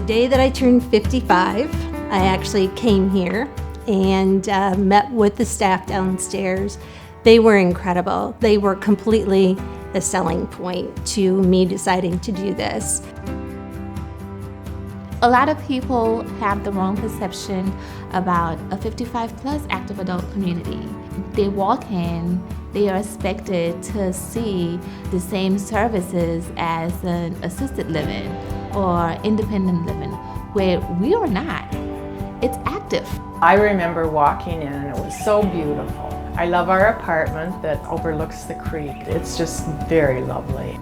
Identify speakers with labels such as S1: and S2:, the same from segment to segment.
S1: The day that I turned 55, I actually came here and met with the staff downstairs. They were incredible. They were completely the selling point to me deciding to do this.
S2: A lot of people have the wrong perception about a 55 plus active adult community. They walk in, they are expected to see the same services as an assisted living or independent living, where we are not. It's active.
S3: I remember walking in and it was so beautiful. I love our apartment that overlooks the creek. It's just very lovely.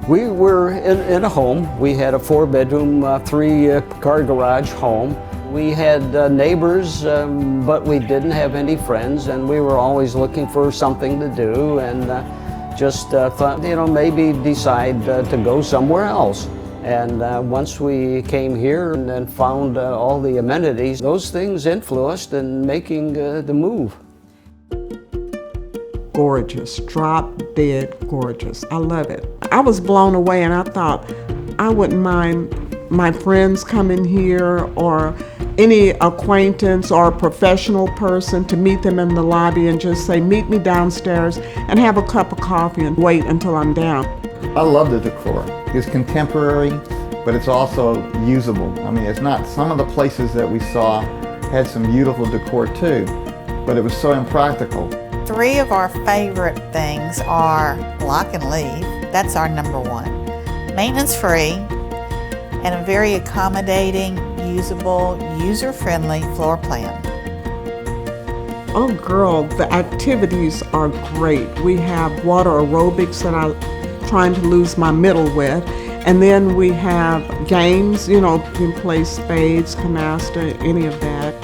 S4: We were in a home. We had a 4-bedroom, 3-car garage home. We had neighbors, but we didn't have any friends, and we were always looking for something to do, and just thought, maybe decide to go somewhere else. And once we came here and then found all the amenities, those things influenced in making the move.
S5: Gorgeous, drop dead gorgeous. I love it. I was blown away, and I thought I wouldn't mind my friends coming here or any acquaintance or professional person to meet them in the lobby and just say, meet me downstairs and have a cup of coffee and wait until I'm down.
S6: I love the decor. It's contemporary, but it's also usable. I mean, it's not, some of the places that we saw had some beautiful decor too, but it was so impractical.
S7: 3 of our favorite things are lock and leave. That's our number 1. Maintenance free and a very accommodating, usable, user-friendly floor plan.
S5: Oh girl, the activities are great. We have water aerobics that I'm trying to lose my middle with. And then we have games, you can play spades, canasta, any of that.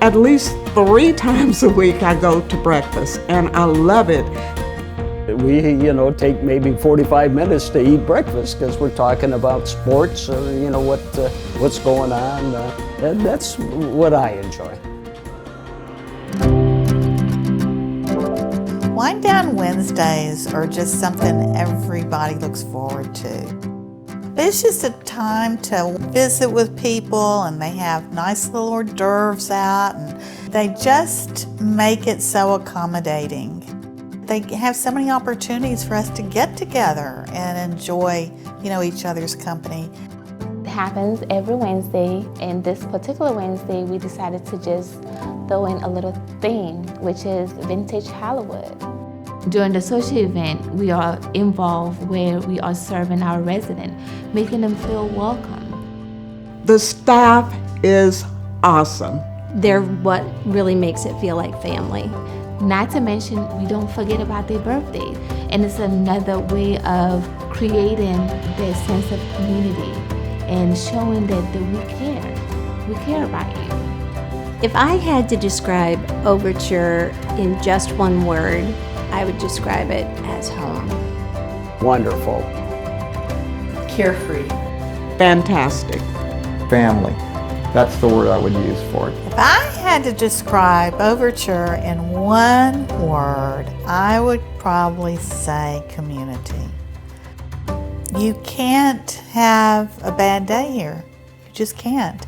S5: At least 3 times a week I go to breakfast, and I love it.
S4: We, take maybe 45 minutes to eat breakfast because we're talking about sports or, what's going on. And that's what I enjoy.
S7: Wind Down Wednesdays are just something everybody looks forward to. It's just a time to visit with people, and they have nice little hors d'oeuvres out, and they just make it so accommodating. They have so many opportunities for us to get together and enjoy, each other's company.
S2: It happens every Wednesday, and this particular Wednesday we decided to just throw in a little theme, which is Vintage Hollywood. During the social event, we are involved where we are serving our residents, making them feel welcome.
S5: The staff is awesome.
S1: They're what really makes it feel like family.
S2: Not to mention, we don't forget about their birthday, and it's another way of creating that sense of community and showing that we care about you.
S1: If I had to describe Overture in just one word, I would describe it as home.
S4: Wonderful.
S3: Carefree.
S5: Fantastic.
S6: Family. That's the word I would use for it.
S7: If I had to describe Overture in one word, I would probably say community. You can't have a bad day here. You just can't.